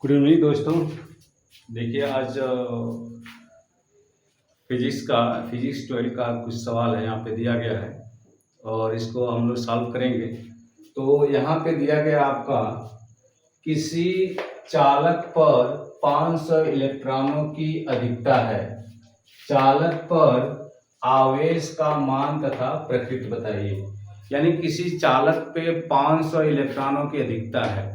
Good evening दोस्तों। देखिए आज फिजिक्स 12 का कुछ सवाल है, यहाँ पे दिया गया है और इसको हम लोग सॉल्व करेंगे। तो यहाँ पे दिया गया आपका किसी चालक पर 500 इलेक्ट्रॉनों की अधिकता है। चालक पर आवेश का मान तथा प्रकृति बताइए। यानी किसी चालक पे 500 इलेक्ट्रॉनों की अधिकता है,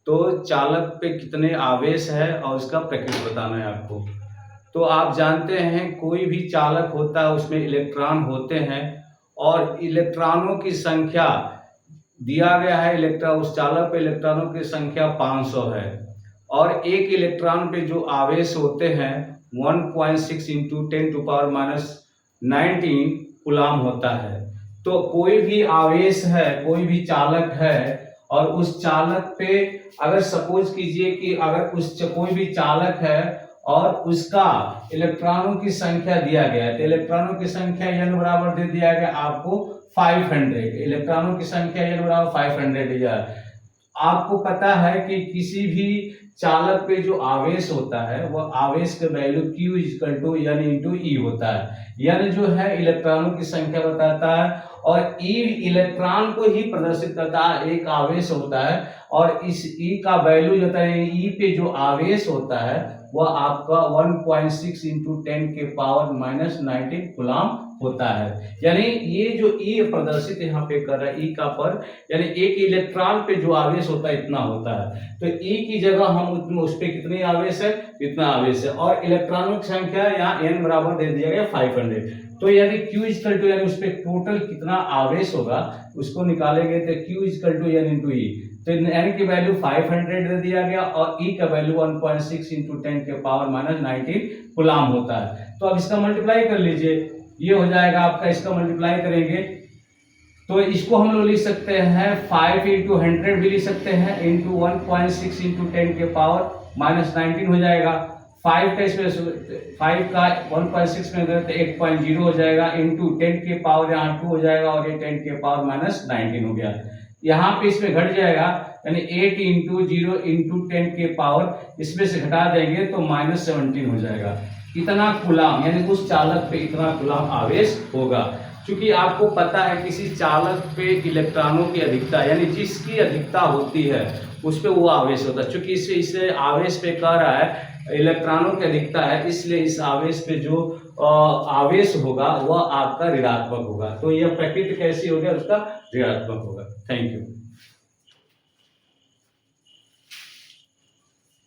तो चालक पे कितने आवेश है और उसका प्रकृति बताना है आपको। तो आप जानते हैं कोई भी चालक होता है उसमें इलेक्ट्रॉन होते हैं और इलेक्ट्रॉनों की संख्या दिया गया है। उस चालक पे इलेक्ट्रॉनों की संख्या 500 है और एक इलेक्ट्रॉन पे जो आवेश होते हैं 1.6 इंटू 10⁻⁹ कूलाम होता है। तो कोई भी आवेश है, कोई भी चालक है और उस चालक पे अगर सपोज कीजिए कि अगर कोई भी चालक है और उसका इलेक्ट्रॉनों की संख्या दिया गया है, तो इलेक्ट्रॉनों की संख्या n बराबर दे दिया गया आपको 500। इलेक्ट्रॉनों की संख्या n बराबर 500 दिया। आपको पता है कि किसी भी चालक पे जो आवेश होता है वह आवेश का value Q equal to N into e होता है। N जो है इलेक्ट्रॉनों की संख्या बताता है और E इलेक्ट्रॉन को ही प्रदर्शित करता है। एक आवेश होता है और इस E का वैल्यू जो होता है, E पे जो आवेश होता है वह आपका 1.6 इंटू 10⁻⁻⁹ कूलाम होता है। यानी ये जो E प्रदर्शित यहाँ पे कर रहा है, E का पर यानी एक इलेक्ट्रॉन पे जो आवेश होता है इतना होता है। तो E की जगह हम उस पे कितने आवेश है, इतना आवेश है और इलेक्ट्रॉनों की संख्या यहाँ n बराबर दे दिया गया 500। तो यानी Q इक्वल टू यानी उस पे टोटल कितना आवेश होगा उसको निकालेंगे तो Q equal to N into e. तो n की वैल्यू 500 दे दिया गया और E का वैल्यू 1.6 इंटू 10⁻⁻⁹ कूलाम होता है। तो अब इसका मल्टीप्लाई कर लीजिए, ये हो जाएगा आपका। इसका मल्टीप्लाई करेंगे तो इसको हम लोग लिख सकते हैं 5 इंटू 100 भी लिख सकते हैं इंटू 1.6 इंटू 10⁻⁻⁹ हो जाएगा। 5 का इसमें 5 का 1.6 में तो 8.0 हो जाएगा इंटू 10 के पावर यहाँ 2 हो जाएगा और ये 10⁻⁻⁹ हो गया। यहाँ पे इसमें घट जाएगा यानी 8 इंटू 0 इंटू 10 के पावर इसमें से घटा देंगे तो -17 हो जाएगा। इतना कूलाम यानी उस चालक पे इतना कूलाम आवेश होगा। क्योंकि आपको पता है किसी चालक पे इलेक्ट्रॉनों की अधिकता यानी जिसकी अधिकता होती है उस पे वो आवेश होता है। क्योंकि इसे आवेश पे कह रहा है इलेक्ट्रॉनों की अधिकता है, इसलिए इस आवेश पे जो आवेश होगा वह आपका ऋणात्मक होगा। तो यह प्रकृति कैसी होगी, उसका ऋणात्मक होगा। Thank you.